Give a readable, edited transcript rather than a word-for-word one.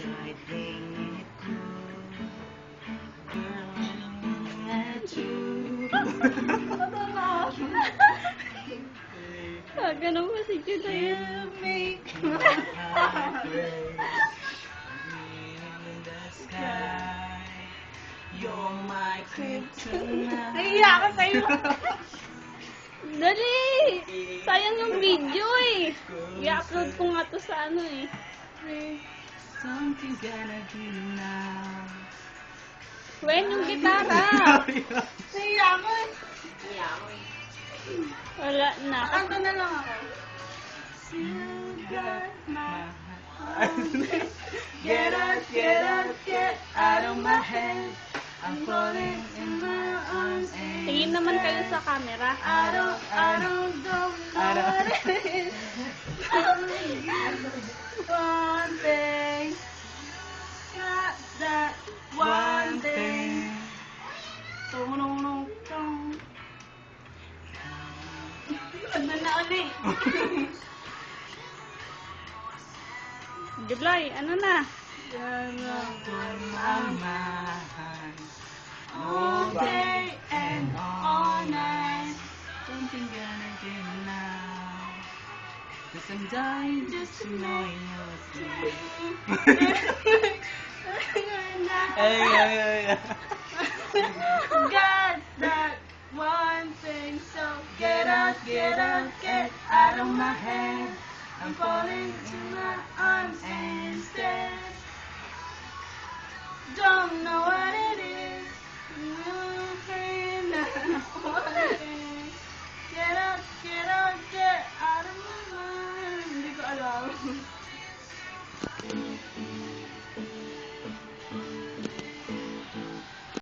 tried playing it cool, girl, looking at you. Ganun ba si Judah? You make my heart break. In the sky, you're my kryptonite. Naiiyak ka sa'yo. Dali! Sayang yung video eh. I-upload ko nga to sa ano eh. Something gonna do now. When yung gitara? Naiiyak ko eh. Wala na. Kanta na lang ako. You got my heart. Get out of my head. I'm falling in my arms and Tingin naman kayo sa camera. I don't know what it is. One thing. Got that one thing. Tung-tung-tung-tung. Ano na ulit? July, ano na? my mind All day and all night. Something gonna do now. 'Cause I'm dying just to know you're here. Ay. Got that one thing, so get out of my head. I'm falling to my